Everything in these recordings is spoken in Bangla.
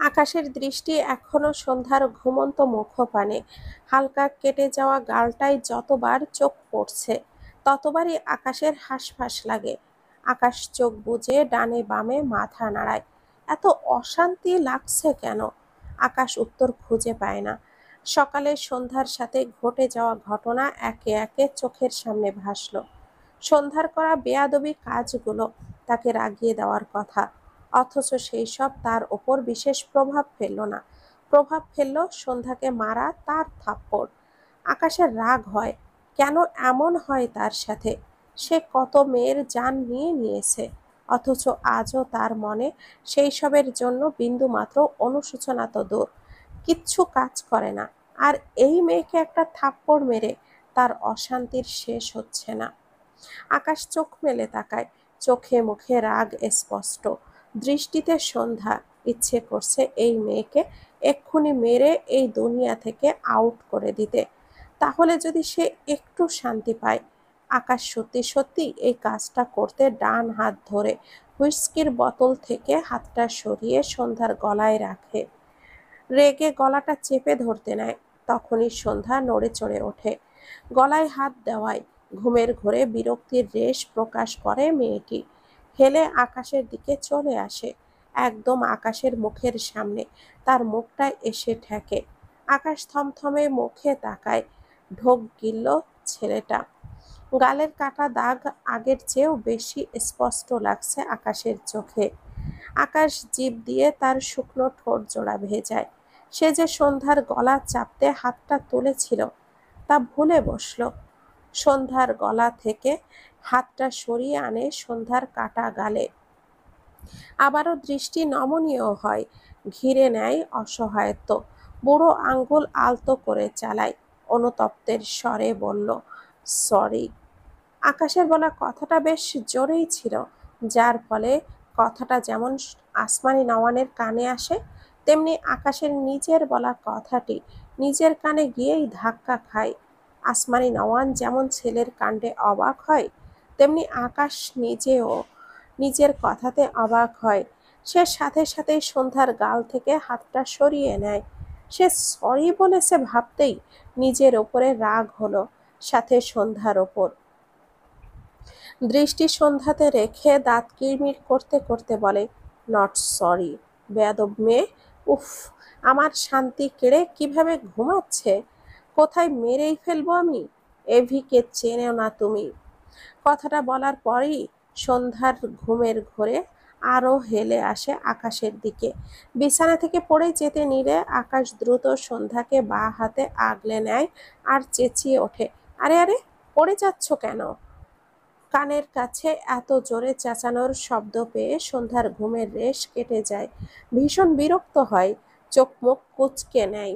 আকাশের দৃষ্টি এখনো সন্ধ্যার ঘুমন্ত মুখপানে। হালকা কেটে যাওয়া গালটায় যতবার চোখ পড়ছে ততবারই আকাশের হাঁসফাঁস লাগে। আকাশ চোখ বুজে ডানে বামে মাথা নাড়ায়। এত অশান্তি লাগছে কেন? আকাশ উত্তর খুঁজে পায় না। সকালে সন্ধ্যার সাথে ঘটে যাওয়া ঘটনা একে একে চোখের সামনে ভাসলো। সন্ধ্যার করা বেয়াদবি কাজগুলো তাকে রাগিয়ে দেওয়ার কথা, অথচ সেই সব তার ওপর বিশেষ প্রভাব ফেলল না। প্রভাব ফেলল সন্ধ্যাকে মারা তার থাপ্পড়। আকাশের রাগ হয়। কেন এমন হয় তার সাথে? সে কত মেয়ের জান নিয়ে নিয়েছে, অথচ আজও তার মনে সেই সবের জন্য বিন্দুমাত্র অনুশোচনা তো দূর, কিচ্ছু কাজ করে না। আর এই মেয়েকে একটা থাপ্পড় মেরে তার অশান্তির শেষ হচ্ছে না। আকাশ চোখ মেলে তাকায়। চোখে মুখে রাগ স্পষ্ট, দৃষ্টিতে সন্ধ্যা। ইচ্ছে করছে এই মেয়েকে এক্ষুনি মেরে এই দুনিয়া থেকে আউট করে দিতে, তাহলে যদি সে একটু শান্তি পায়। আকাশ সত্যি সত্যি এই কাজটা করতে ডান হাত ধরে হুইস্কির বোতল থেকে হাতটা সরিয়ে সন্ধ্যার গলায় রাখে। রেগে গলাটা চেপে ধরতে নেয়, তখনই সন্ধ্যা নড়ে চড়ে ওঠে। গলায় হাত দেওয়ায় ঘুমের ঘোরে বিরক্তির রেশ প্রকাশ করে মেয়েটি। হেলে আকাশের দিকে চলে আসে, একদম আকাশের মুখের সামনে তার মুখটা এসে ঠেকে। আকাশ থমথমে মুখে তাকায়। ঢোক গিলল ছেলেটা। গালের কাটা দাগ আগের চেয়েও বেশি স্পষ্ট লাগছে আকাশের চোখে। আকাশ জিভ দিয়ে তার শুকনো ঠোঁট জোড়া ভেজায়। সে যে সন্ধ্যার গলা চাপতে হাতটা তুলেছিল তা ভুলে বসল। সন্ধ্যার গলা থেকে হাতটা সরিয়ে আনে সন্ধ্যার কাটা গালে। আবারও দৃষ্টি নমনীয় হয়, ঘিরে নেয় অসহায়ত্ব। বুড়ো আঙ্গুল আলতো করে চালায়, অনুতপ্তের স্বরে বলল, সরি। আকাশের বলা কথাটা বেশ জোরেই ছিল, যার ফলে কথাটা যেমন আসমানি নওয়ানের কানে আসে, তেমনি আকাশের নিজের বলা কথাটি নিজের কানে গিয়েই ধাক্কা খায়। আসমানি নওয়ান যেমন ছেলের কাণ্ডে অবাক হয়, তেমনি আকাশ নিজেও নিজের কথাতে অবাক হয়। সে সাথে সাথেই সন্ধ্যার গাল থেকে হাতটা সরিয়ে নেয়। সে সরি বলেছে ভাবতেই নিজের ওপরে রাগ হলো, সাথে সন্ধ্যার ওপর। দৃষ্টি সন্ধ্যাতে রেখে দাঁত কিরমির করতে করতে বলে, নট সরি। বেয়াদব মেয়ে। উফ, আমার শান্তি কেড়ে কিভাবে ঘুমাচ্ছে। কোথায় মেরেই ফেলবো আমি। এভিকে চেনেও না তুমি। কথাটা বলার পরই সন্ধ্যার ঘুমের ঘোরে আরো হেলে আসে আকাশের দিকে। বিছানা থেকে পড়ে যেতে নিলে আকাশ দ্রুত সন্ধ্যাকে বাঁ হাতে আগলে নেয় আর চেঁচিয়ে ওঠে, আরে আরে, পড়ে যাচ্ছ কেন? কানের কাছে এত জোরে চেঁচানোর শব্দ পেয়ে সন্ধ্যার ঘুমের রেশ কেটে যায়। ভীষণ বিরক্ত হয়, চোখ মুখ কুঁচকে নেয়।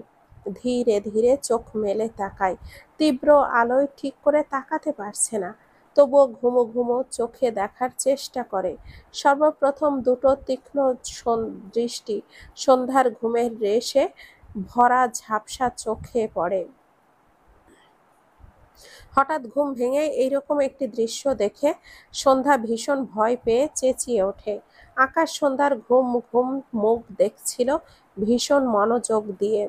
ধীরে ধীরে চোখ মেলে তাকায়। তীব্র আলোয় ঠিক করে তাকাতে পারছে না, তবুও ঘুমো ঘুমো চোখে দেখার চেষ্টা করে। সর্বপ্রথম দুটো তীক্ষ্ণ দৃষ্টি সন্ধ্যার ঘুমের রেশে ভরা ঝাপসা চোখে পড়ে। হঠাৎ ঘুম ভেঙে এইরকম একটি দৃশ্য দেখে সন্ধ্যা ভীষণ ভয় পেয়ে চেঁচিয়ে ওঠে। আকাশ সন্ধ্যার ঘুম ঘুম মুখ দেখছিল ভীষণ মনোযোগ দিয়ে,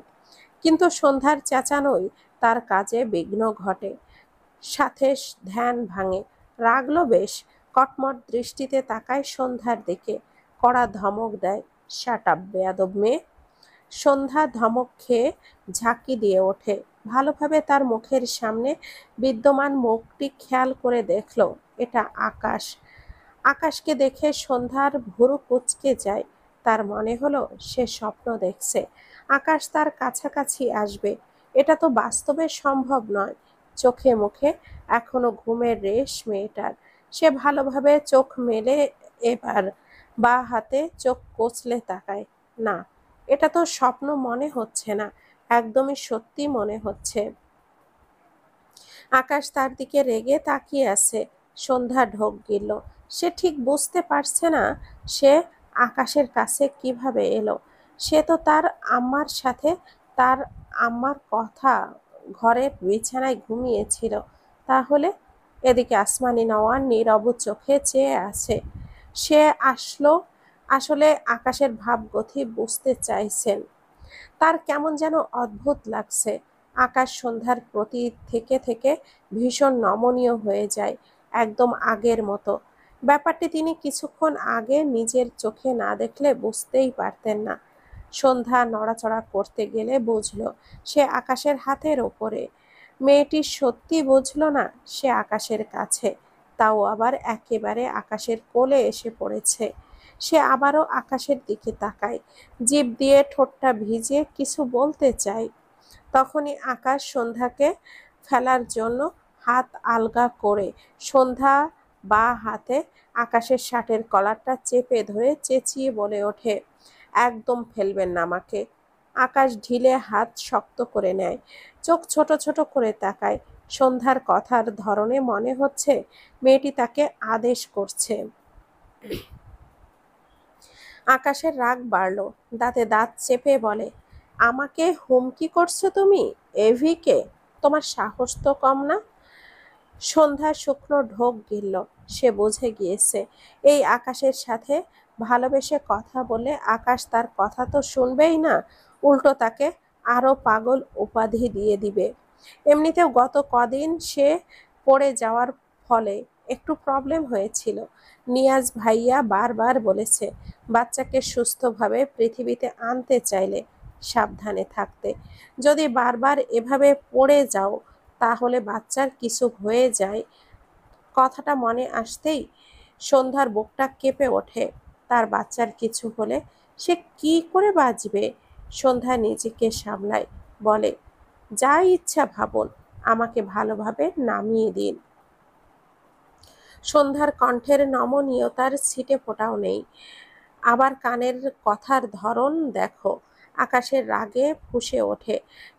কিন্তু সন্ধ্যার চেঁচানোই তার কাজে বিঘ্ন ঘটে। সাথে ধ্যান ভাঙে। রাগলো বেশ, কটমট দৃষ্টিতে তাকায় সন্ধ্যার দিকে, কড়া ধমক দেয়, শাট আপ বেয়াদব মেয়ে। সন্ধ্যা ধমক খেয়ে ঝাঁকি দিয়ে ওঠে। ভালোভাবে তার মুখের সামনে বিদ্যমান মুখটি খেয়াল করে দেখল এটা আকাশ। আকাশকে দেখে সন্ধ্যার ভুরু কুঁচকে যায়। তার মনে হলো সে স্বপ্ন দেখছে, আকাশ তার কাছাকাছি আসবে। এটা তো বাস্তবে সম্ভব নয়। চোখে মুখে এখনো ঘুমের রেশ মেয়েটার। সে ভালোভাবে চোখ মেলে এবার বাঁ হাতে চোখ কচলে তাকায়। না, এটা তো স্বপ্ন মনে হচ্ছে না, একদমই সত্যি মনে হচ্ছে। আকাশ তার দিকে রেগে তাকিয়ে আছে। সন্ধ্যা ঢোক গিলল। সে ঠিক বুঝতে পারছে না সে আকাশের কাছে কিভাবে এলো। সে তো তার আম্মার সাথে তার আম্মার কথা ঘরের বিছানায় ঘুমিয়েছিল। তাহলে এদিকে আসমানি নওয়ান নীরব চোখে চেয়ে আছে। সে আসলো আসলে আকাশের ভাবগতি বুঝতে চাইছেন। তার কেমন যেন অদ্ভুত লাগছে। আকাশ সন্ধ্যার প্রতি থেকে থেকে ভীষণ নমনীয় হয়ে যায়, একদম আগের মতো। ব্যাপারটি তিনি কিছুক্ষণ আগে নিজের চোখে না দেখলে বুঝতেই পারতেন না। সন্ধ্যা নড়াচড়া করতে গেলে বুঝলো সে আকাশের হাতের ওপরে। মেয়েটি সত্যি বুঝলো না সে আকাশের কাছে, তাও আবার একেবারে আকাশের কোলে এসে পড়েছে। সে আবারও আকাশের দিকে তাকায়, জিভ দিয়ে ঠোঁটটা ভিজিয়ে কিছু বলতে চায়। তখনই আকাশ সন্ধ্যাকে ফেলার জন্য হাত আলগা করে সন্ধ্যা বা হাতে আকাশের শার্টের কলারটা চেপে ধরে চেঁচিয়ে বলে ওঠে, একদম ফেলবেন না আমাকে। আকাশ ঢিলে হাত শক্ত করে নেয়, চোখ ছোট ছোট করে তাকায়। সন্ধ্যার কথার ধরনে মনে হচ্ছে মেয়েটি তাকে আদেশ করছে। আকাশের রাগ বাড়ল, দাঁতে দাঁত চেপে বলে, আমাকে হুমকি করছো তুমি? এভিকে? তোমার সাহস তো কম না। সন্ধ্যা শুকনো ঢোক গিলল। সে বুঝে গিয়েছে এই আকাশের সাথে ভালোবেসে কথা বলে আকাশ তার কথা তো শুনবেই না, উল্টো তাকে আরো পাগল উপাধি দিয়ে দিবে। এমনিতেও গত কদিন সে পড়ে যাওয়ার ফলে একটু প্রবলেম হয়েছিল। নিয়াজ ভাইয়া বারবার বলেছে বাচ্চাকে সুস্থভাবে পৃথিবীতে আনতে চাইলে সাবধানে থাকতে। যদি বারবার এভাবে পড়ে যাও তাহলে বাচ্চার কিছু হয়ে যায়। কথাটা মনে আসতেই সন্ধ্যার বুকটা কেঁপে ওঠে। তার বাচ্চার কিছু হলে সে কি করে বাঁচবে? সন্ধ্যা নিজেকে সামলায়, বলে, যা ইচ্ছা ভাবুন, আমাকে ভালোভাবে নামিয়ে দিন। সন্ধ্যার কণ্ঠের নমনীয়তার ছিটে ফোঁটাও নেই। আবার কানের কথার ধরন দেখো। আকাশের রাগে ফুঁসে ওঠে।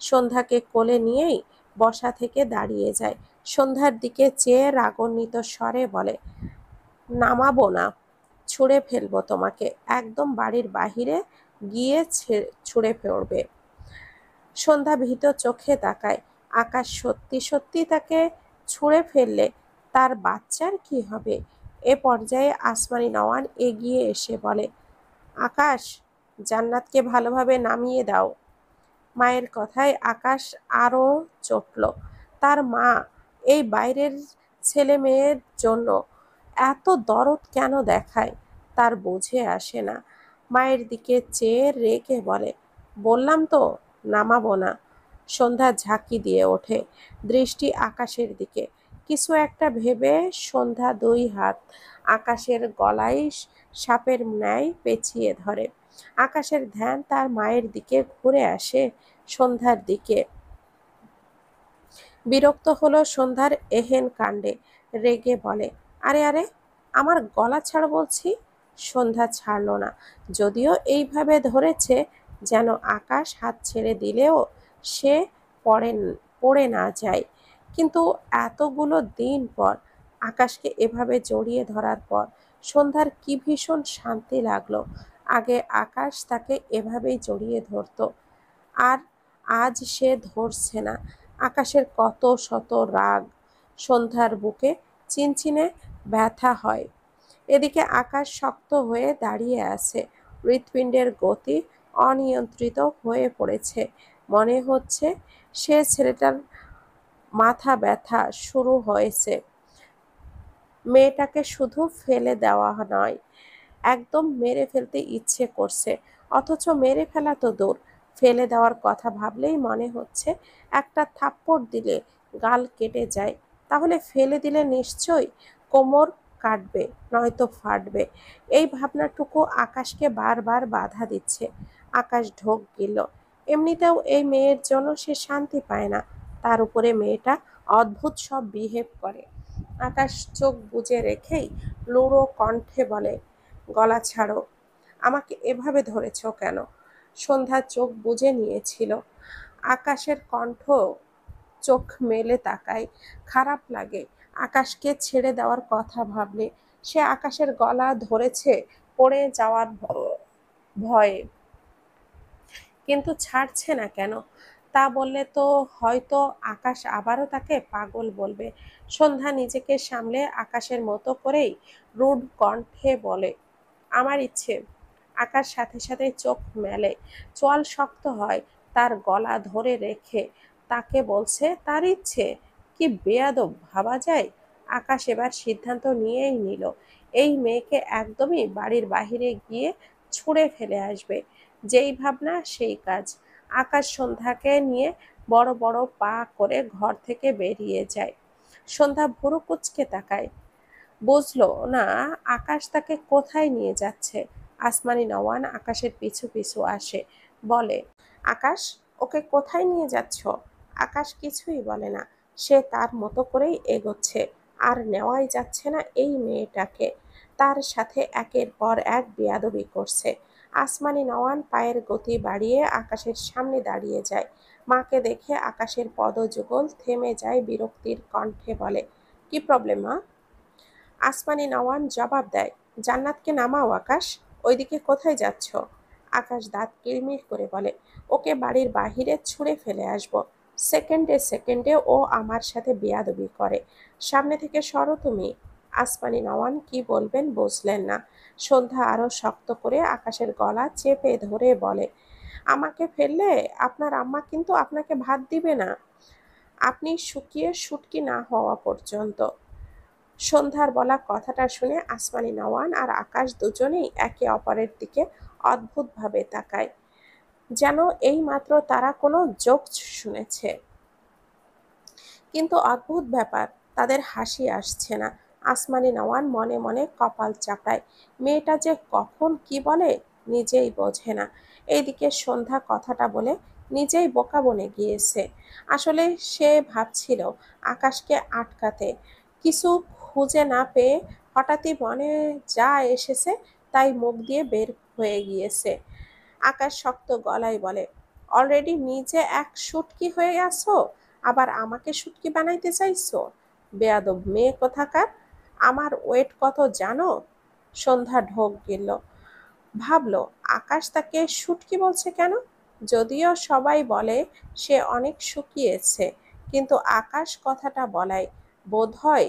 সন্ধ্যাকে কোলে নিয়েই বসা থেকে দাঁড়িয়ে যায়। সন্ধ্যার দিকে চেয়ে রাগান্বিত স্বরে বলে, নামাবো না, ছুঁড়ে ফেলবো তোমাকে, একদম বাড়ির বাহিরে গিয়ে ছুঁড়ে ফেলবে। সন্ধ্যা ভীত চোখে তাকায়। আকাশ সত্যি সত্যি তাকে ছুঁড়ে ফেললে তার বাচ্চার কি হবে? এ পর্যায়ে আসমানি নওয়ান এগিয়ে এসে বলে, আকাশ, জান্নাতকে ভালোভাবে নামিয়ে দাও। মায়ের কথায় আকাশ আরো চটল। তার মা এই বাইরের ছেলে মেয়ের জন্য এত দরদ কেন দেখায় তার বুঝে আসে না। মায়ের দিকে চেয়ে রেগে বলে, বললাম তো নামাবো না। সন্ধ্যা ঝাঁকি দিয়ে ওঠে, দৃষ্টি আকাশের দিকে। কিছু একটা ভেবে সন্ধ্যা দুই হাত আকাশের গলায় সাপের ন্যায় পেঁচিয়ে ধরে। আকাশের ধ্যান তার মায়ের দিকে ঘুরে আসে সন্ধ্যার দিকে। বিরক্ত হলো সন্ধ্যার এহেন কাণ্ডে, রেগে বলে, আরে আরে, আমার গলা ছাড় বলছি। সন্ধ্যা ছাড়ল না, যদিও এইভাবে ধরেছে যেন আকাশ হাত ছেড়ে দিলেও সে পড়ে পড়ে না যায়। কিন্তু এতগুলো দিন পর আকাশকে এভাবে জড়িয়ে ধরার পর সন্ধ্যার কি ভীষণ শান্তি লাগলো। আগে আকাশ তাকে এভাবেই জড়িয়ে ধরতো, আর আজ সে ধরছে না। আকাশের কত শত রাগ সন্ধ্যার বুকে চিনচিনে ব্যথা হয়। এদিকে আকাশ শক্ত হয়ে দাঁড়িয়ে আছে, হৃৎপিণ্ডের গতি অনিয়ন্ত্রিত হয়ে পড়েছে। মনে হচ্ছে সে ছেলেটার মাথা ব্যথা শুরু হয়েছে। মেয়েটাকে শুধু ফেলে দেওয়া নয়, একদম মেরে ফেলতে ইচ্ছে করছে। অথচ মেরে ফেলা তো দূর, ফেলে দেওয়ার কথা ভাবলেই মনে হচ্ছে একটা থাপ্পড় দিলে গাল কেটে যায়। তাহলে ফেলে দিলে নিশ্চয়ই কোমর কাটবে, নয়তো ফাটবে। এই ভাবনাটুকু আকাশকে বারবার বাধা দিচ্ছে। আকাশ ঢোক গেল। এমনিতেও এই মেয়ের জন্য সে শান্তি পায় না, তার উপরে মেয়েটা অদ্ভুত সব বিহেভ করে। আকাশ চোখ বুজে রেখেই লুড়ো কণ্ঠে বলে, গলা ছাড়ো, আমাকে এভাবে ধরেছ কেন? সন্ধ্যা চোখ বুজে নিয়েছিল। আকাশের কণ্ঠ, চোখ মেলে তাকায়। খারাপ লাগে আকাশকে ছেড়ে দেওয়ার কথা ভাবলে। সে আকাশের গলা ধরেছে পড়ে যাওয়ার ভয়ে, কিন্তু ছাড়ছে না কেন? তা বললে তো হয়তো আকাশ আবারও তাকে পাগল বলবে। সন্ধ্যা নিজেকে সামলে আকাশের মতো করেই রুড কণ্ঠে বলে, আমার ইচ্ছে আকাশ সাথে সাথে চোখ মেলে, চোয়াল শক্ত হয়, তার গলা ধরে রেখে তাকে বলছে তার ইচ্ছে। কি বেয়াদব ভাবা যায়। আকাশ এবার সিদ্ধান্ত নিয়েই নিল, এই মেয়েকে একদমই বাড়ির বাহিরে গিয়ে ছুঁড়ে ফেলে আসবে। যেই ভাবনা সেই কাজ। আকাশ সন্ধ্যাকে নিয়ে বড় বড় পা করে ঘর থেকে বেরিয়ে যায়। সন্ধ্যা ভুরু কুঁচকে তাকায়, বুঝলো না আকাশ তাকে কোথায় নিয়ে যাচ্ছে। আসমানি নওয়ান আকাশের পিছু পিছু আসে, বলে, আকাশ, ওকে কোথায় নিয়ে যাচ্ছ? আকাশ কিছুই বলে না, সে তার মতো করেই এগোচ্ছে। আর নেওয়াই যাচ্ছে না এই মেয়েটাকে, তার সাথে একের পর এক বেয়াদবি করছে। আসমানি নওয়ান পায়ের গতি বাড়িয়ে আকাশের সামনে দাঁড়িয়ে যায়। মাকে দেখে আকাশের পদযুগল থেমে যায়, বিরক্তির কণ্ঠে বলে, কি প্রবলেম মা? আসমানি নওয়ান জবাব দেয়, জান্নাতকে নামাও আকাশ, ওইদিকে কোথায় যাচ্ছ? আকাশ দাঁত কিরমির করে বলে, ওকে বাড়ির বাহিরে ছুঁড়ে ফেলে আসবো। সেকেন্ডে সেকেন্ডে ও আমার সাথে বেয়াদবি করে, সামনে থেকে সরো তুমি। আসমানি নওয়ান কি বলবেন বুঝলেন না। সন্ধ্যা আরো শক্ত করে আকাশের গলা চেপে ধরে বলে, আমাকে ফেললে আপনার আম্মা কিন্তু আপনাকে ভাত দিবে না, আপনি শুকিয়ে শুটকি না হওয়া পর্যন্ত। সন্ধ্যার বলা কথাটা শুনে আসমানি নওয়ান আর আকাশ দুজনেই একে অপরের দিকে অদ্ভুতভাবে তাকায়, যেন এইমাত্র তারা কোনো জোকস শুনেছে। কিন্তু অদ্ভুত ব্যাপার, তাদের হাসি আসছে না। আসমানি নওয়ান মনে মনে কপাল চাপড়ায়, মেয়েটা যে কখন কি বলে নিজেই বোঝে না। এইদিকে সন্ধ্যা কথাটা বলে নিজেই বোকা বনে গিয়েছে। আসলে সে ভাবছিল আকাশকে আটকাতে, কিছু খুঁজে না পেয়ে হঠাৎই মনে যা এসেছে তাই মুখ দিয়ে বের হয়ে গিয়েছে। আকাশ শক্ত গলায় বলে, অলরেডি নিজে এক শুটকি হয়ে আছো, আবার আমাকে শুটকি বানাইতে চাইছো? বেয়াদব মেয়ে কোথাকার, আমার ওয়েট কত জানো? সন্ধ্যা ঢোক গেল, ভাবলো আকাশ তাকে শুটকি বলছে কেন। যদিও সবাই বলে সে অনেক শুকিয়েছে, কিন্তু আকাশ কথাটা বলায় বোধহয়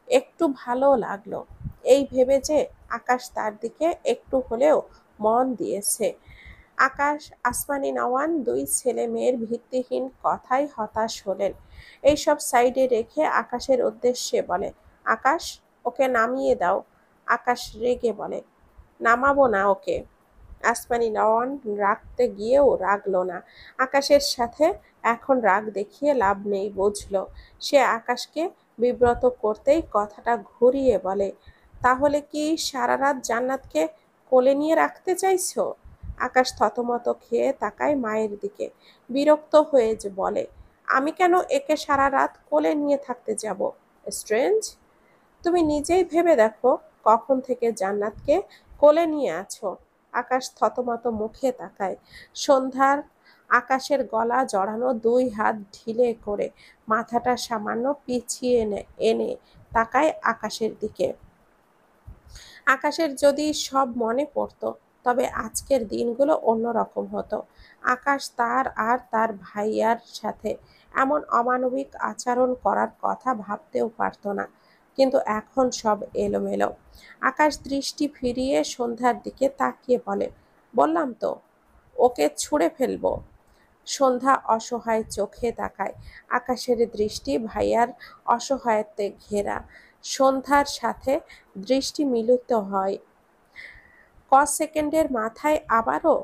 একটু ভালো লাগলো। এই ভেবে যে আকাশ তার দিকে একটু হলেও মন দিয়েছে। আকাশ আসমানি নওয়ান দুই ছেলে মেয়ের ভিত্তিহীন কথায় হতাশ হলেন। এইসব সাইডে রেখে আকাশের উদ্দেশ্যে বলে, আকাশ, ওকে নামিয়ে দাও। আকাশ রেগে বলে, নামাবো না ওকে। আসমানি নওয়ান রাগতে গিয়েও রাগলো না। আকাশের সাথে এখন রাগ দেখিয়ে লাভ নেই বুঝলো। সে আকাশকে বিব্রত করতেই কথাটা ঘুরিয়ে বলে, তাহলে কি সারা রাত জান্নাতকে কোলে নিয়ে রাখতে চাইছো? আকাশ থতমত খেয়ে তাকায় মায়ের দিকে, বিরক্ত হয়ে যে বলে, আমি কেন একে সারা রাত কোলে নিয়ে থাকতে যাব? স্ট্রেঞ্জ, তুমি নিজেই ভেবে দেখো কখন থেকে জান্নাতকে কোলে নিয়ে আছো। আকাশ থতমত মুখে তাকায়। সন্ধ্যার আকাশের গলা জড়ানো দুই হাত ঢিলে করে মাথাটা সামান্য পিছিয়ে এনে তাকায় আকাশের দিকে। আকাশের যদি সব মনে পড়তো, তবে আজকের দিনগুলো অন্যরকম হতো। আকাশ তার আর তার ভাইয়ার সাথে এমন অমানবিক আচরণ করার কথা ভাবতেও পারতো না। কিন্তু এখন সব এলোমেলো। আকাশ দৃষ্টি ফিরিয়ে সন্ধ্যার দিকে তাকিয়ে বলে, বললাম তো ওকে ছুঁড়ে ফেলবো। সন্ধ্যা অসহায় চোখে তাকায়। আকাশের দৃষ্টি ভাইয়ার অসহায়ত্বে ঘেরা। সন্ধ্যার সাথে দৃষ্টি মিলিত হয়। সেকেন্ডের মাথায় আবারও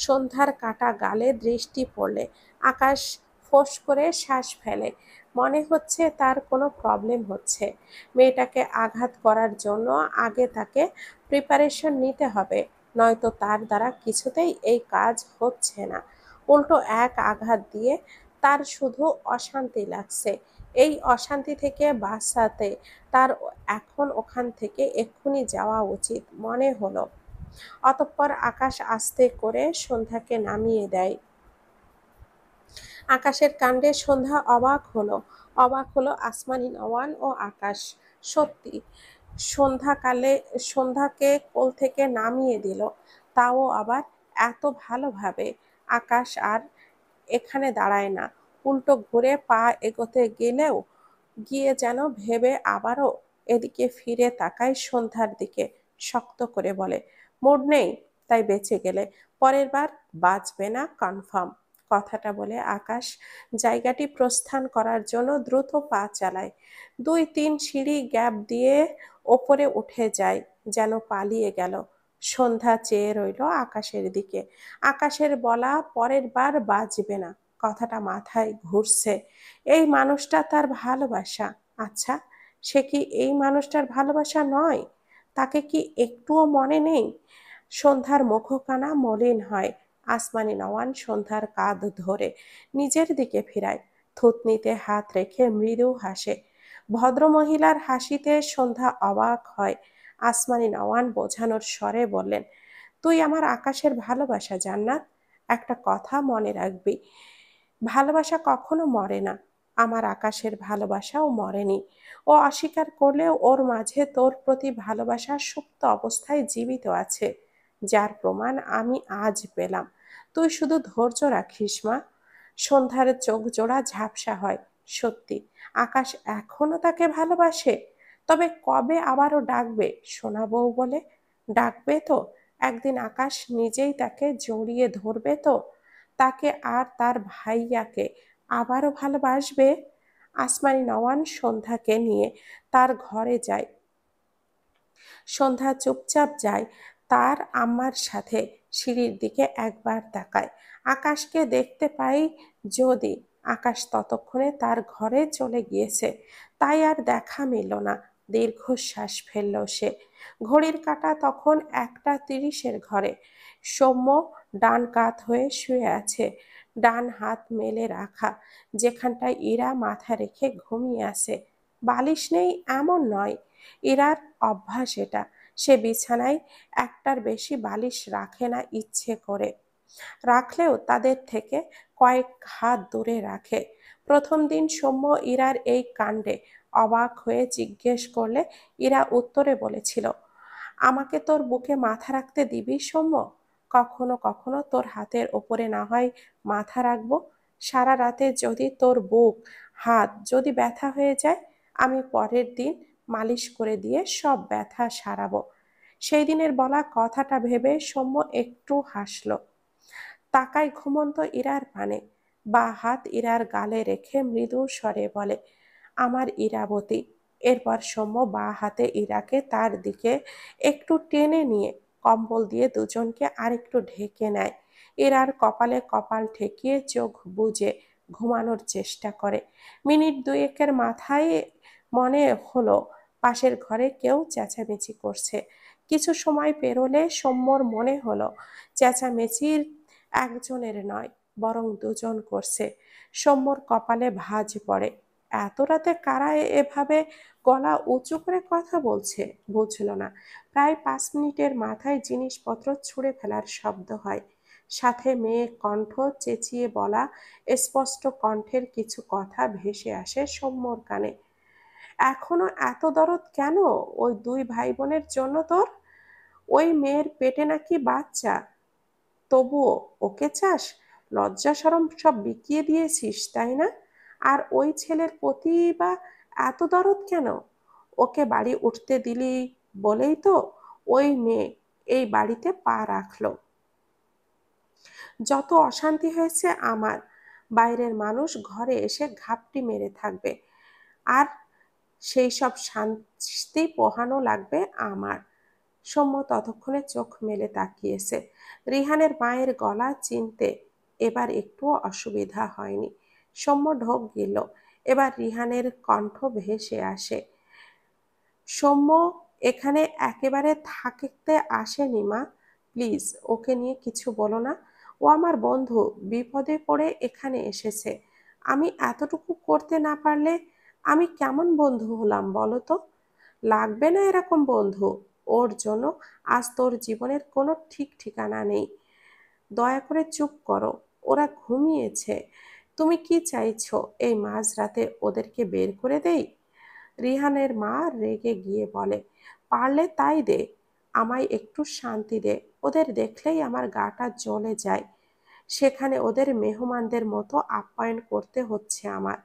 সন্ধ্যার কাটা গালে দৃষ্টি পড়লে আকাশ ফোঁস করে শ্বাস ফেলে। মনে হচ্ছে তার কোনো প্রবলেম হচ্ছে। মেয়েটাকে আঘাত করার জন্য আগে তাকে প্রিপারেশন নিতে হবে, নয়তো তার দ্বারা কিছুতেই এই কাজ হচ্ছে না। উল্টো এক আঘাত দিয়ে তার শুধু অশান্তি লাগছে। এই অশান্তি থেকে বাঁচাতে তার এখন ওখান থেকে এক্ষুনি যাওয়া উচিত মনে হলো। অতঃপর আকাশ আস্তে করে সন্ধ্যাকে নামিয়ে দেয়। আকাশের কাণ্ডে সন্ধ্যা অবাক হলো। অবাক হলো আসমানি নওয়ান ও আকাশ। সত্যি সন্ধ্যাকে কোল থেকে নামিয়ে দিল, তাও আবার এত ভালোভাবে। আকাশ আর এখানে দাঁড়ায় না, উল্টো ঘুরে পা এগোতে গিয়ে যেন ভেবে আবারও এদিকে ফিরে তাকায় সন্ধ্যার দিকে, শক্ত করে বলে, মুড নেই? তাই বেঁচে গেলে পরের বার বাঁচবে না কনফার্ম। কথাটা বলে আকাশ জায়গাটি প্রস্থান করার জন্য দ্রুত পা চালায়। 2-3 সিঁড়ি গ্যাপ দিয়ে ওপরে উঠে যায়, যেন পালিয়ে গেল। সন্ধ্যা চেয়ে রইল আকাশের দিকে। আকাশের বলা পরের বার বাজবে না কথাটা মাথায় ঘুরছে। এই মানুষটা তার ভালোবাসা। আচ্ছা, সে কি এই মানুষটার ভালোবাসা নয়? তাকে কি একটুও মনে নেই? সন্ধ্যার মুখখানা মলিন হয়। আসমানি নওয়ান সন্ধ্যার কাঁধ ধরে নিজের দিকে ফিরায়, থুতনিতে হাত রেখে মৃদু হাসে। ভদ্রমহিলার হাসিতে সন্ধ্যা অবাক হয়। আসমানি নওয়ান বোঝানোর স্বরে বললেন, তুই আমার আকাশের ভালোবাসা জান্নাত। একটা কথা মনে রাখবি, ভালোবাসা কখনো মরে না। আমার আকাশের ভালোবাসাও মরেনি। ও অস্বীকার করলেও ওর মাঝে তোর প্রতি ভালোবাসা সুপ্ত অবস্থায় জীবিত আছে, যার প্রমাণ আমি আজ পেলাম। তুই শুধু ধৈর্য রাখিস মা। সন্ধ্যার চোখ জোড়া ঝাপসা হয়। সত্যি আকাশ এখনো তাকে ভালোবাসে। তবে কবে আবারও ডাকবে সোনা বউ বলে? ডাকবে তো। একদিন আকাশ নিজেই তাকে জড়িয়ে ধরবে তো। তাকে আর তার ভাইয়াকে আবারও ভালোবাসবে। আসমানি নওয়ান সন্ধ্যাকে নিয়ে তার ঘরে যায়। সন্ধ্যা চুপচাপ যায় তার আম্মার সাথে। সিঁড়ির দিকে একবার তাকায়, আকাশকে দেখতে পাই যদি। আকাশ ততক্ষণে তার ঘরে চলে গিয়েছে, তাই আর দেখা মিলল না। দীর্ঘশ্বাস ফেলল সে। ঘড়ির কাঁটা তখন 1:30 ঘরে। সৌম্য ডান কাত হয়ে শুয়ে আছে, ডান হাত মেলে রাখা, যেখানটায় ইরা মাথা রেখে ঘুমিয়ে আছে। বালিশ নেই এমন নয়, ইরার অভ্যাস এটা। সে বিছানায় একটার বেশি বালিশ রাখে না ইচ্ছে করে। রাখলেও তাদের থেকে কয়েক হাত দূরে রাখে। প্রথম দিন সৌম্য ইরার এই কাণ্ডে অবাক হয়ে জিজ্ঞেস করলে ইরা উত্তরে বলেছিল, আমাকে তোর বুকে মাথা রাখতে দিবি সৌম্য? কখনো কখনো তোর হাতের ওপরে না হয় মাথা রাখবো। সারা রাতে যদি তোর বুক হাত যদি ব্যথা হয়ে যায়, আমি পরের দিন মালিশ করে দিয়ে সব ব্যথা সারাবো। সেই দিনের বলা কথাটা ভেবে সৌম্য একটু হাসল। তাকায় ঘুমন্ত ইরার পানে। বা হাত ইরার গালে রেখে মৃদু স্বরে বলে, আমার ইরাবতী। এরপর সৌম্য বা হাতে ইরাকে তার দিকে একটু টেনে নিয়ে কম্বল দিয়ে দুজনকে আরেকটু ঢেকে নেয়। ইরার কপালে কপাল ঠেকিয়ে চোখ বুজে ঘুমানোর চেষ্টা করে। মিনিট দুয়েকের মাথায় মনে হলো পাশের ঘরে কেউ চেঁচামেচি করছে। কিছু সময় পেরোলে সৌম্যর মনে হলো চেঁচামেচির একজনের নয়, বরং দুজন করছে। সৌম্যর কপালে ভাঁজ পড়ে। এত রাতে কারা এভাবে গলা উঁচু করে কথা বলছে? বুঝল না। প্রায় 5 মিনিটের মাথায় জিনিসপত্র ছুঁড়ে ফেলার শব্দ হয়। সাথে মেয়ে কণ্ঠ চেঁচিয়ে বলা স্পষ্ট কণ্ঠের কিছু কথা ভেসে আসে সৌম্যর কানে। এখনো এত দরদ কেন ওই 2 ভাই বোনের জন্য তোর? ওই মেয়ের পেটে নাকি বাচ্চা, তবুও ওকে চাস? লজ্জা শরম সব বিকিয়ে দিয়েছিস তাই না? আর ওই ছেলের প্রতি বা এত দরদ কেন? ওকে বাড়ি উঠতে দিলি বলেই তো ওই মেয়ে এই বাড়িতে পা রাখলো। যত অশান্তি হয়েছে আমার, বাইরের মানুষ ঘরে এসে ঘাপটি মেরে থাকবে, আর সেই সব শাস্তি পোহানো লাগবে আমার। সৌম্য ততক্ষণে চোখ মেলে তাকিয়েছে। রিহানের মায়ের গলা চিনতে এবার একটুও অসুবিধা হয়নি। সৌম্য ঢোক গিলল। এবার রিহানের কণ্ঠ ভেসে আসে, সৌম্য এখানে একেবারে থাকতে আসেনি মা। প্লিজ ওকে নিয়ে কিছু বলো না। ও আমার বন্ধু, বিপদে পড়ে এখানে এসেছে। আমি এতটুকু করতে না পারলে আমি কেমন বন্ধু হলাম বলো তো? লাগবে না এরকম বন্ধু। ওর জন্য আজ তোর জীবনের কোনো ঠিক ঠিকানা নেই। দয়া করে চুপ করো, ওরা ঘুমিয়েছে। তুমি কি চাইছো এই মাঝরাতে ওদেরকে বের করে দেই? রিহানের মা রেগে গিয়ে বলে, পারলে তাই দে, আমায় একটু শান্তি দে। ওদের দেখলেই আমার গাটা জ্বলে যায়। সেখানে ওদের মেহমানদের মতো আপ্যায়ন করতে হচ্ছে আমার।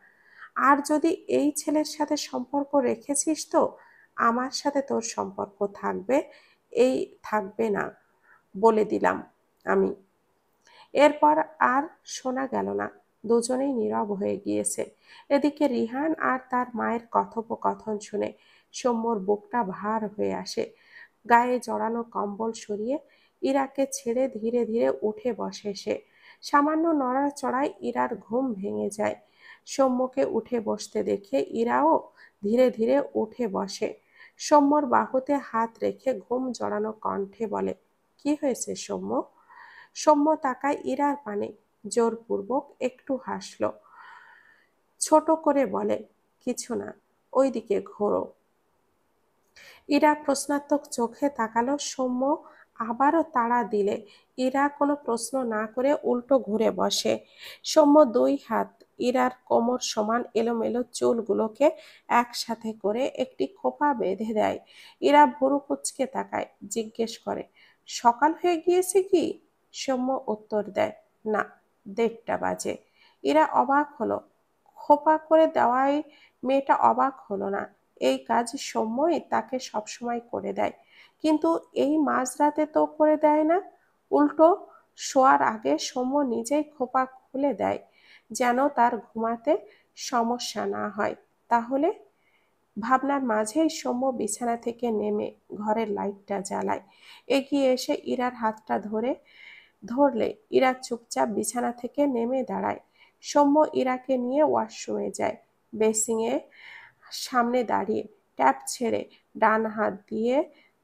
আর যদি এই ছেলের সাথে সম্পর্ক রেখেছিস তো আমার সাথে তোর সম্পর্ক থাকবে, এই থাকবে না। বলে দিলাম আমি। এরপর আর শোনা গেল না। দুজনেই নীরব হয়ে গিয়েছে। এদিকে রিহান আর তার মায়ের কথোপকথন শুনে সৌম্যর বুকটা ভার হয়ে আসে। গায়ে জড়ানো কম্বল সরিয়ে ইরাকে ছেড়ে ধীরে ধীরে উঠে বসে সে। সামান্য নড়াচড়ায় ইরার ঘুম ভেঙে যায়। সৌম্যকে উঠে বসতে দেখে ইরাও ধীরে ধীরে উঠে বসে। সৌম্যর বাহুতে হাত রেখে ঘুম জড়ানো কণ্ঠে বলে, কি হয়েছে সৌম্য? সৌম্য তাকায় ইরার পানে, জোরপূর্বক একটু হাসল। ছোট করে বলে, কিছু না, ওইদিকে ঘোরো। ইরা প্রশ্নাত্মক চোখে তাকালো। সৌম্য আবারও তাড়া দিলে ইরা কোনো প্রশ্ন না করে উল্টো ঘুরে বসে। সৌম্য দুই হাত ইরার কোমর সমান এলোমেলো চুলগুলোকে একসাথে করে একটি খোপা বেঁধে দেয়। ইরা ভুরু কুঁচকে তাকায়, জিজ্ঞেস করে, সকাল হয়ে গিয়েছে কি? সৌম্য উত্তর দেয়, না, 1:30 বাজে। ইরা অবাক হলো। খোপা করে দেওয়ায় মেয়েটা অবাক হলো না। এই কাজ সৌম্যই তাকে সবসময় করে দেয়, কিন্তু এই মাঝরাতে তো করে দেয় না। উল্টো শোয়ার আগে সৌম্য নিজেই খোপা খুলে দেয়, যেন তার ঘুমাতে সমস্যা না হয়। তাহলে ভাবনার মাঝেই সৌম্য বিছানা থেকে নেমে ঘরের লাইটটা জ্বালায়। এগিয়ে এসে ইরার হাতটা ধরলে ইরা চুপচাপ বিছানা থেকে নেমে দাঁড়ায়। সৌম্য ইরাকে নিয়ে ওয়াশরুমে যায়। বেসিংয়ে সামনে দাঁড়িয়ে ট্যাপ ছেড়ে ডান হাত দিয়ে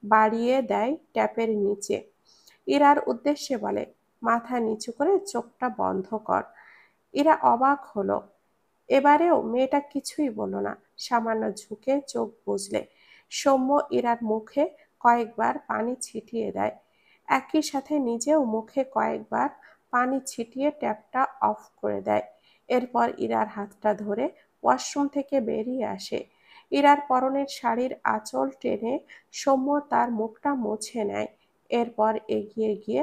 বাড়িয়ে দেয় ট্যাপের নিচে। ইরার উদ্দেশ্যে বলে, মাথা নিচু করে চোখটা বন্ধ কর। ইরা অবাক হলো। এবারেও মেয়েটা কিছুই বলল না, সামান্য ঝুঁকে চোখ বুজলে। সৌম্য ইরার মুখে কয়েকবার পানি ছিটিয়ে দেয়, একই সাথে নিজেও মুখে কয়েকবার পানি ছিটিয়ে ট্যাপটা অফ করে দেয়। এরপর ইরার হাতটা ধরে ওয়াশরুম থেকে বেরিয়ে আসে। ইরার পরনের শাড়ির আঁচল টেনে সৌম্য তার মুখটা মুছে নেয়। এরপর এগিয়ে গিয়ে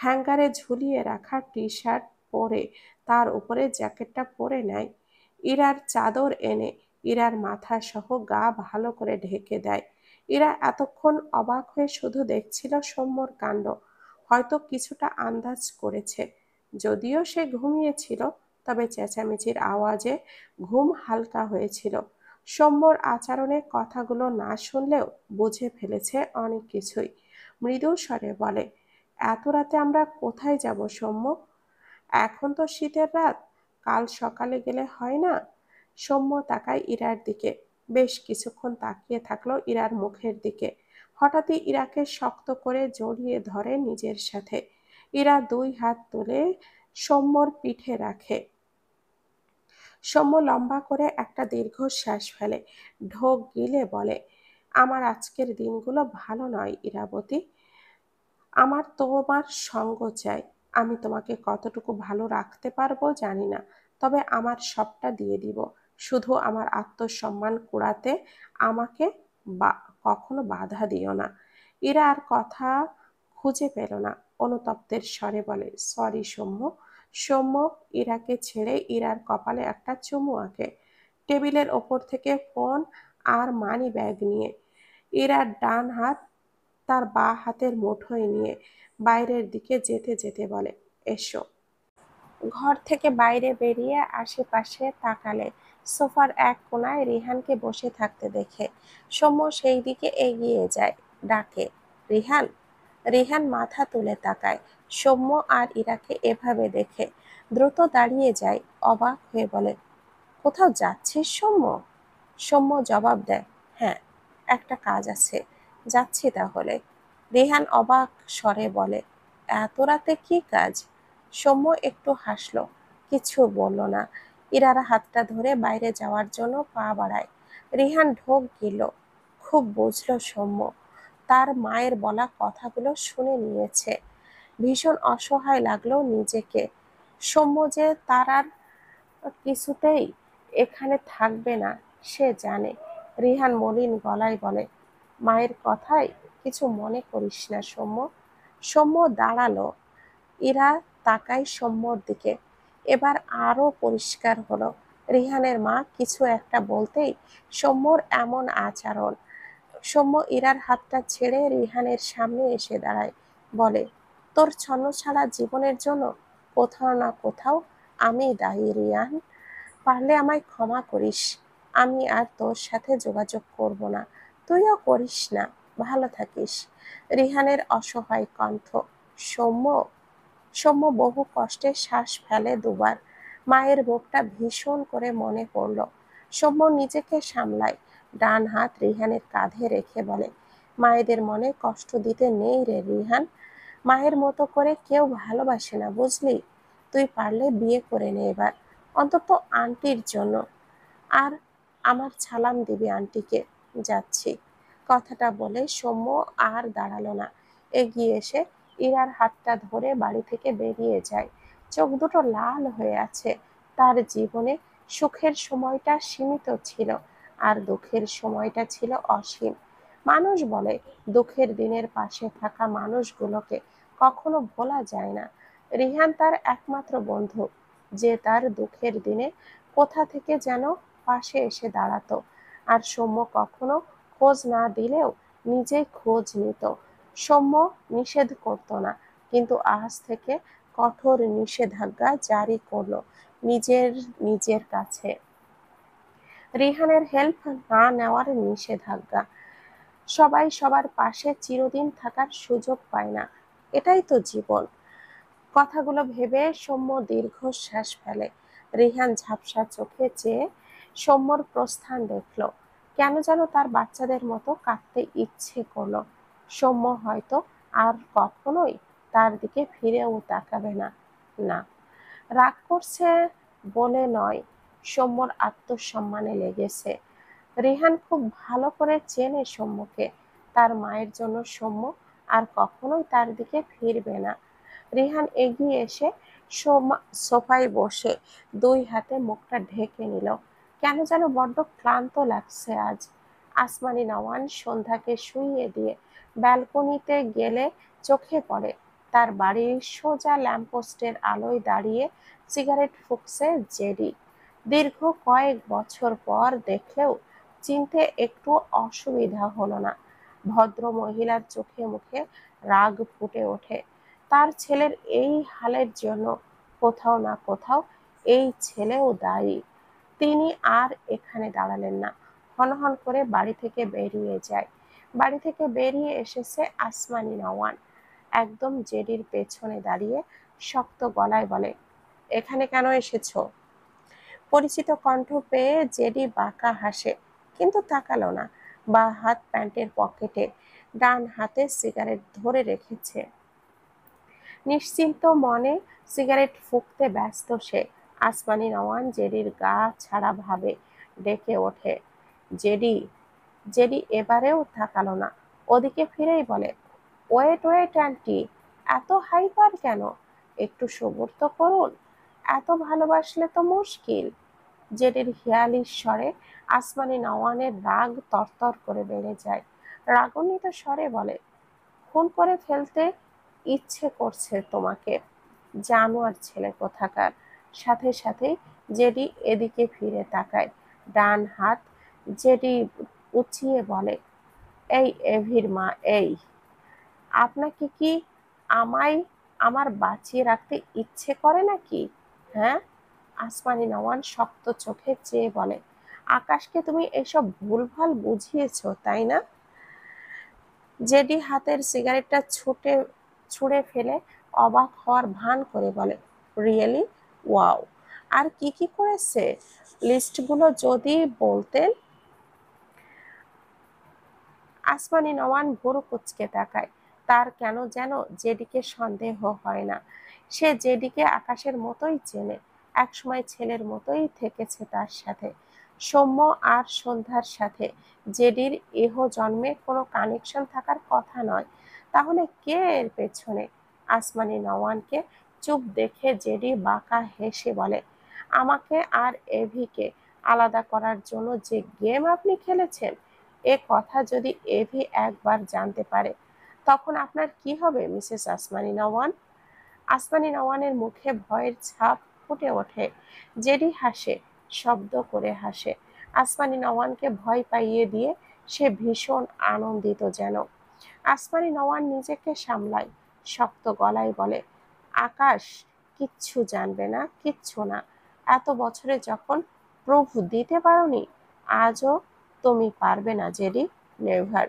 হ্যাঙ্গারে ঝুলিয়ে রাখা টি শার্ট পরে তার উপরে জ্যাকেটটা পরে নেয়। ইরার চাদর এনে ইরার মাথা সহ গা ভালো করে ঢেকে দেয়। ইরা এতক্ষণ অবাক হয়ে শুধু দেখছিল সৌম্যর কাণ্ড। হয়তো কিছুটা আন্দাজ করেছে। যদিও সে ঘুমিয়েছিল, তবে চেঁচামেচির আওয়াজে ঘুম হালকা হয়েছিল। সৌম্যর আচরণে কথাগুলো না শুনলেও বুঝে ফেলেছে অনেক কিছুই। মৃদু স্বরে বলে, এত রাতে আমরা কোথায় যাব সৌম্য? এখন তো শীতের রাত, কাল সকালে গেলে হয় না? সৌম্য তাকায় ইরার দিকে। বেশ কিছুক্ষণ তাকিয়ে থাকলো ইরার মুখের দিকে। হঠাৎই ইরাকে শক্ত করে জড়িয়ে ধরে নিজের সাথে। ইরা দুই হাত তুলে সৌম্যর পিঠে রাখে। সৌম্য লম্বা করে একটা দীর্ঘশ্বাস ফেলে, ঢোক গিলে বলে, আমার আজকের দিনগুলো ভালো নয় ইরাবতী। আমার তোমার সঙ্গ চাই। আমি তোমাকে কতটুকু ভালো রাখতে পারবো জানি না, তবে আমার সবটা দিয়ে দিব। শুধু আমার আত্মসম্মান কুড়াতে আমাকে বা কখনো বাধা দিও না। ইরা আর কথা খুঁজে পেল না, অনুতপ্তের স্বরে বলে, সরি সৌম্য। সৌম্য ইরাকে ছেড়ে ইরার কপালে একটা চুমু আঁকে। টেবিলের ওপর থেকে ফোন আর মানি ব্যাগ নিয়ে ইরার ডান হাত তার বাঁ হাতের মুঠোয় নিয়ে বাইরের দিকে যেতে যেতে বলে, এসো। ঘর থেকে বাইরে বেরিয়ে আশেপাশে তাকালে সোফার এক কোণায় রিহানকে বসে থাকতে দেখে সৌম্য সেই দিকে এগিয়ে যায়, ডাকে, রিহান। রিহান মাথা তুলে তাকায়। সৌম্য আর ইরাকে এভাবে দেখে দ্রুত দাঁড়িয়ে যায়, অবাক হয়ে বলে, কোথাও যাচ্ছিস সৌম্য? সৌম্য জবাব দেয়, হ্যাঁ, একটা কাজ আছে, যাচ্ছি তাহলে। রেহান অবাক স্বরে বলে, এত রাতে কি কাজ? সৌম্য একটু হাসলো, কিছু বলল না। ইরার হাতটা ধরে বাইরে যাওয়ার জন্য পা বাড়ায়। রিহান ঢোক গিলল। খুব বুঝলো সৌম্য তার মায়ের বলা কথাগুলো শুনে নিয়েছে। ভীষণ অসহায় লাগলো নিজেকে। সৌম্য যে তার আর কিছুতেই এখানে থাকবে না সে জানে। রিহান মলিন গলায় বলে, মায়ের কথায় কিছু মনে করিস না সৌম্য। সৌম্য দাঁড়ালো। ইরা তাকায় সৌম্যর দিকে। এবার আরো পরিষ্কার হলো রিহানের মা কিছু একটা বলতেই সৌম্যর এমন আচরণ। সৌম্য ইরার হাতটা ছেড়ে রিহানের সামনে এসে দাঁড়ায়, বলে, তোর ছন্নছাড়া জীবনের জন্য কোথাও না কোথাও আমি দায়ী রিয়ান। পারলে আমায় ক্ষমা করিস। আমি আর তোর সাথে যোগাযোগ করব না। তুইও করিস না। ভালো থাকিস। রিহানের অসহায় কণ্ঠ। সৌম্য। সৌম্য বহু কষ্টে শ্বাস ফেলে দুবার। মায়ের মুখটা ভীষণ করে মনে পড়ল। সৌম্য নিজেকে সামলায়। ডান হাত রিহানের কাঁধে রেখে বলে, মায়েদের মনে কষ্ট দিতে নেই রে রিহান। মায়ের মতো করে কেউ ভালোবাসে না, বুঝলি? তুই পারলে বিয়ে করে নে এবার, অন্তত আন্টির জন্য। আর আমার সালাম দিবি আন্টিকে। যাচ্ছি। কথাটা বলে সৌম্য আর দাঁড়ালো না। এগিয়ে এসে ইরার হাতটা ধরে বাড়ি থেকে বেরিয়ে যায়। চোখ দুটো লাল হয়ে আছে। তার জীবনে সুখের সময়টা সীমিত ছিল, আর দুঃখের সময়টা ছিল অসীম। মানুষ বলে দুঃখের দিনের পাশে থাকা মানুষগুলোকে কখনো ভোলা যায় না। রিহান তার একমাত্র বন্ধু, যে তার দুঃখের দিনে কোথা থেকে যেন পাশে এসে দাঁড়াতো। আর সৌম্য কখনো খোঁজ না দিলেও নিজেই খোঁজ নিত। সৌম্য নিষেধ করতো না, কিন্তু আজ থেকে কঠোর নিষেধাজ্ঞা জারি করলো নিজের নিজের কাছে। রিহানের হেল্প না নেওয়ার নিষেধাজ্ঞা। সবাই সবার পাশে চিরদিন থাকার সুযোগ পায় না। এটাই তো জীবন। কথাগুলো ভেবে সৌম্য দীর্ঘশ্বাস ফেলে। রিহান ঝাপসা চোখে চেয়ে সৌম্যর প্রস্থান দেখল। কেন যেন তার বাচ্চাদের মতো কাঁদতে ইচ্ছে করলো। সৌম্য হয়তো আর কখনোই তার দিকে ফিরেও তাকাবে না। না, রাগ করছে বলে নয়, সৌম্যর আত্মসম্মানে লেগেছে। রিহান খুব ভালো করে চেনে সৌম্যকে। তার মায়ের জন্য সৌম্য আর কখনোই তার দিকে ফিরবে না। রিহান এগিয়ে এসে সোফায় বসে দুই হাতে মুখটা ঢেকে নিল। কেন যেন বড্ড ক্লান্ত লাগছে আজ। আসমানি নওয়ান সন্ধ্যাকে শুইয়ে দিয়ে ব্যালকনিতে গেলে চোখে পড়ে তার বাড়ির সোজা ল্যাম্পপোস্টের আলোয় দাঁড়িয়ে সিগারেট ফুঁকছে জেডি। দীর্ঘ কয়েক বছর পর দেখলেও চিনতে একটু অসুবিধা হলো না। ভদ্র মহিলার চোখে মুখে রাগ ফুটে ওঠে। তার ছেলের এই হালের জন্য কোথাও না কোথাও এই ছেলেও দায়ী। তিনি আর এখানে দাঁড়ালেন না। হনহন করে বাড়ি থেকে বেরিয়ে যায়। বাড়ি থেকে বেরিয়ে এসেছে আসমানি নওয়ান। একদম জেডির পেছনে দাঁড়িয়ে শক্ত গলায় বলে, এখানে কেন এসেছো? পরিচিত কণ্ঠ পেয়ে জেডি বাঁকা হাসে, কিন্তু তাকালো না। বাঁ হাত প্যান্টের পকেটে, ডান হাতে সিগারেট ধরে রেখেছে। নিশ্চিন্ত মনে সিগারেট ফুঁকতে ব্যস্ত সে। আসমানি নওয়ান জেডির গা ছাড়া ভাবে ডেকে ওঠে, জেডি। জেডি এবারেও তাকালো না। ওদিকে ফিরেই বলে, ওয়েট ওয়েট আন্টি, এত হাইপার কেন? একটু সবুর তো করুন। এত ভালোবাসলে তো মুশকিল। জেডির হিয়ালি স্বরে আসমানি নওয়ানের রাগ তরতর করে বেড়ে যায়। রাগান্বিত স্বরে বলে, খুন করে ফেলতে ইচ্ছে করছে তোমাকে, জানোয়ার ছেলে কোথাকার। সাথে সাথেই জেডি এদিকে ফিরে তাকায়। ডান হাত জেডি উঁচিয়ে বলে, এই এভির মা, এই আপনাকে কি আমায় আমার বাঁচিয়ে রাখতে ইচ্ছে করে নাকি? হ্যাঁ? আসমানি নওয়ান শক্ত চোখে চেয়ে বলে, আকাশকে তুমি এসব ভুলভাল বুঝিয়েছো, তাই না? জেডি হাতের সিগারেটটা ছুঁড়ে ফেলে অবাক হওয়ার ভান করে বলে, রিয়েলি? ওয়াও। আর কি কি করেছে? লিস্টগুলো যদি বলতেন। আসমানি নওয়ান ভুরু কুঁচকে তাকায়। তার কেন যেন জেডিকে সন্দেহ হয় না। সে জেডিকে আকাশের মতোই চেনে। একসময় ছেলের মতোই থেকেছে তার সাথে। সৌম্য আর সন্ধ্যার সাথে জেডির ইহ জন্মে কোনো কানেকশন থাকার কথা নয়। তাহলে কে এর পেছনে? আসমানি নওয়ানকে চুপ দেখে জেডি বাঁকা হেসে বলে, আমাকে আর এভিকে আলাদা করার জন্য যে গেম আপনি খেলেছেন, এ কথা যদি এভি একবার জানতে পারে, তখন আপনার কি হবে মিসেস আসমানি নওয়ান? আসমানি নওয়ানের মুখে ভয়ের ছাপ ফুটে ওঠে। জেডি হাসে, শব্দ করে হাসে। আসমানি নওয়ানকে ভয় পাইয়ে দিয়ে সে ভীষণ আনন্দিত যেন। আসমানি নওয়ান নিজেকে সামলায়। শক্ত গলায় বলে, আকাশ কিচ্ছু জানবে না, কিচ্ছু না। এত বছরে যখন প্রুফ দিতে পারোনি, আজও তুমি পারবে না জেডি, নেভার।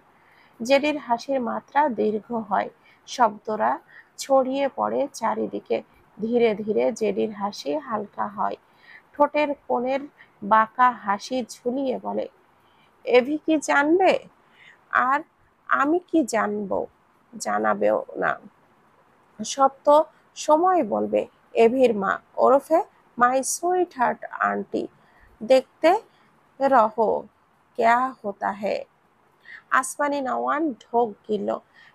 জেডির হাসির মাত্রা দীর্ঘ হয়, শব্দরা ছড়িয়ে পড়ে চারিদিকে। ধীরে ধীরে জেডির হাসি হালকা হয়, ঠোঁটের কোণের বাঁকা হাসি ঝুলিয়ে বলে, এভি কি জানবে? আর আমি কি জানবো? জানাবেও না। সব তো সময় বলবে। এভির মা, ওরফে মাই সুইট হার্ট আন্টি। দেখতে রহো ক্যা হোতা হ্যায়। আসমানি নওয়ান ঢোক গিলল।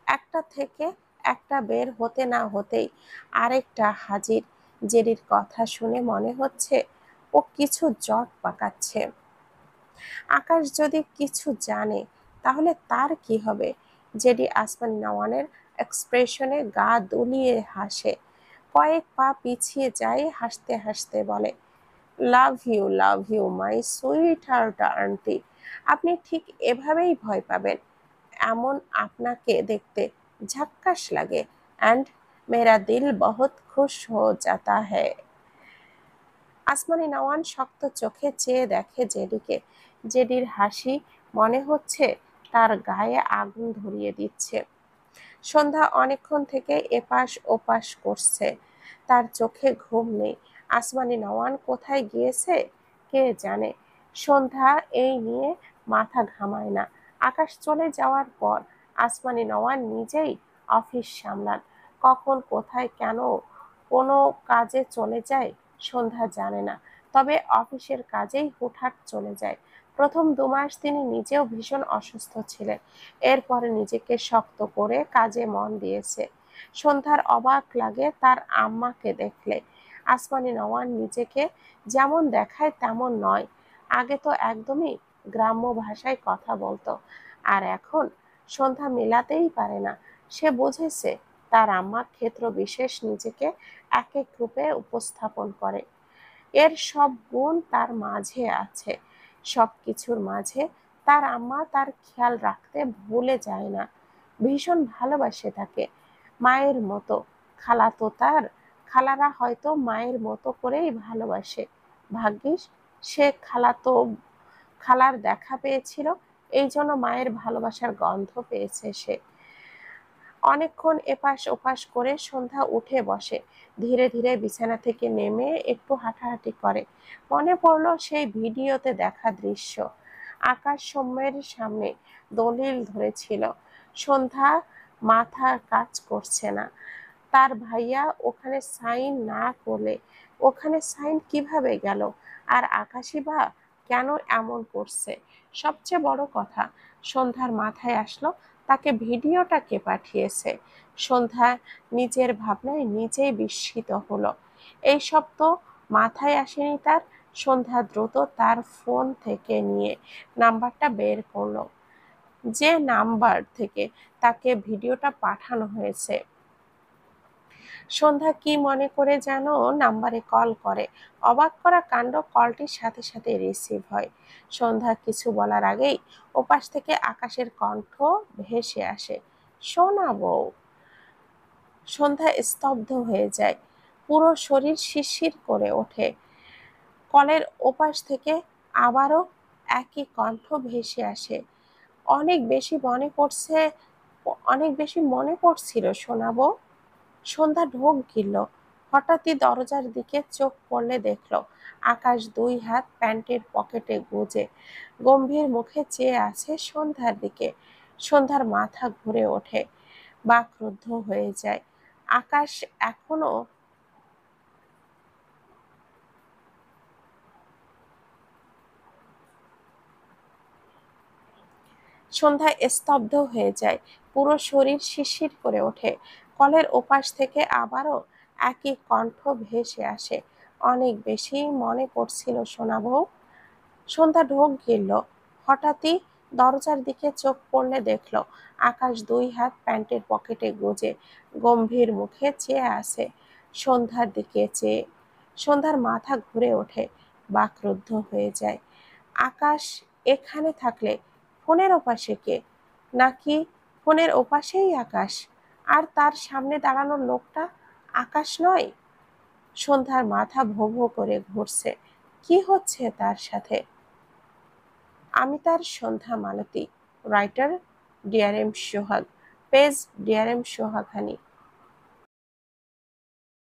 একটা থেকে একটা বের হতে না হতেই আরেকটা হাজির। জেরির কথা শুনে মনে হচ্ছে ও কিছু জট পাকাচ্ছে। আকাশ যদি কিছু জানে তাহলে তার কি হবে? জেডি আসমানি নওয়ানের এক্সপ্রেশনে গা দুলিয়ে হাসে, কয়েক পা পিছিয়ে যায়, হাসতে হাসতে বলে, love you my sweetheart aunty. আপনি ঠিক এভাবেই ভয় পাবেন। এমন আপনাকে দেখতে ঝাক্কাস লাগে। এন্ড মেরা দিল বহুত খুশ হো জাতা হ্যায়। আসমানি নওয়ান শক্ত চোখে চেয়ে দেখে জেডিকে। জেডির হাসি মনে হচ্ছে তার গায়ে আগুন ধরিয়ে দিচ্ছে। সন্ধ্যা অনেকক্ষণ থেকে এপাশ ওপাশ করছে, তার চোখে ঘুম নেই। আসমানি নওয়ান কোথায় গিয়েছে কে জানে। সন্ধ্যা এই নিয়ে মাথা ঘামায় না। আকাশ চলে যাওয়ার পর আসমানি নওয়ান নিজেই অফিস সামলান। কখন কোথায় কেন কোনো কাজে চলে যায় সন্ধ্যা জানে না, তবে অফিসের কাজেই হুটহাট চলে যায়। প্রথম 2 মাস তিনি নিজেও ভীষণ অসুস্থ ছিলেন, এরপরে নিজেকে শক্ত করে কাজে মন দিয়েছে। সন্ধ্যার অবাক লাগে তার আম্মাকে দেখলে। আসমানি নওয়ান নিজেকে যেমন দেখায় তেমন নয়। আগে তো একদমই গ্রাম্য ভাষায় কথা বলতো, আর এখন সন্ধ্যা মেলাতেই পারে না। সে বুঝেছে তার আম্মা ক্ষেত্র বিশেষ নিজেকে এক এক রূপে উপস্থাপন করে। এর সব গুণ তার মাঝে আছে। সব কিছুর মাঝে তার আম্মা তার খেয়াল রাখতে ভুলে যায় না, ভীষণ ভালোবাসে তাকে, মায়ের মতো। খালাতো তার খালারা হয়তো মায়ের মতো করেই ভালোবাসে। ভাগ্যিস সে খালার দেখা পেয়েছিল, এই জন্য মায়ের ভালোবাসার গন্ধ পেয়েছে সে। অনেকক্ষণ এপাশ ওপাশ করে সন্ধ্যা উঠে বসে। ধীরে ধীরে বিছানা থেকে নেমে একটু হাঁটাহাঁটি করে। মনে পড়ল সেই ভিডিওতে দেখা দৃশ্য। আকাশ সৌম্যের সামনে দলিল ধরেছিল। সন্ধ্যা মাথা কাজ করছে না। তার ভাইয়া ওখানে সাইন না করলে ওখানে সাইন কিভাবে গেল? আর আকাশই বা কেন এমন করছে? সবচেয়ে বড় কথা, সন্ধ্যার মাথায় আসলো তাকে ভিডিওটা কে পাঠিয়েছে। সন্ধ্যা নিজের ভাবনায় নিজেই বিস্মিত হলো। এইসব তো মাথায় আসেনি তার। সন্ধ্যা দ্রুত তার ফোন থেকে নিয়ে নাম্বারটা বের করলো, যে নাম্বার থেকে তাকে ভিডিওটা পাঠানো হয়েছে। সন্ধ্যা কি মনে করে যেন নাম্বারে কল করে। অবাক করা কাণ্ড, কলটির সাথে সাথে রিসিভ হয়। সন্ধ্যা কিছু বলার আগেই ওপাশ থেকে আকাশের কণ্ঠ ভেসে আসে, শোনা বউ। সন্ধ্যা স্তব্ধ হয়ে যায়, পুরো শরীর শিরশির করে ওঠে। কলের ওপাশ থেকে আবারও একই কণ্ঠ ভেসে আসে, অনেক বেশি মনে পড়ছে, অনেক বেশি মনে পড়ছিল শোনাবো। সন্ধ্যা ঢোক গিলল। হঠাৎই দরজার দিকে চোখ পড়লে দেখল আকাশ 2 হাত প্যান্টের পকেটে গুজে গম্ভীর মুখে চেয়ে আছে সন্ধ্যার দিকে। সন্ধ্যার মাথা ঘুরে ওঠে, বাকরুদ্ধ হয়ে যায়। আকাশ এখনো সন্ধ্যায় স্তব্ধ হয়ে যায়, পুরো শরীর শিরশির করে ওঠে। কলের ওপাশ থেকে আবারও একই কণ্ঠ ভেসে আসে, অনেক বেশি মনে পড়ছিল শোনা বউ। সন্ধ্যা ঢোক গিলল। হঠাৎই দরজার দিকে চোখ পড়লে দেখল আকাশ 2 হাত প্যান্টের পকেটে গুজে গম্ভীর মুখে চেয়ে আছে সন্ধ্যার দিকে চেয়ে। সন্ধ্যার মাথা ঘুরে ওঠে, বাকরুদ্ধ হয়ে যায়। আকাশ এখানে থাকলে ফোনের ওপাশে কে? নাকি ফোনের ওপাশেই আকাশ? আর তার সামনে দাঁড়ানো লোকটা আকাশ নয়। সন্ধ্যার মাথা ভোঁ ভোঁ করে ঘুরছে। কি হচ্ছে তার সাথে? আমি তার সন্ধ্যা মালতী, রাইটার ডিআরএম সোহাগ, পেজ ডিআরএম সোহাগ হানি।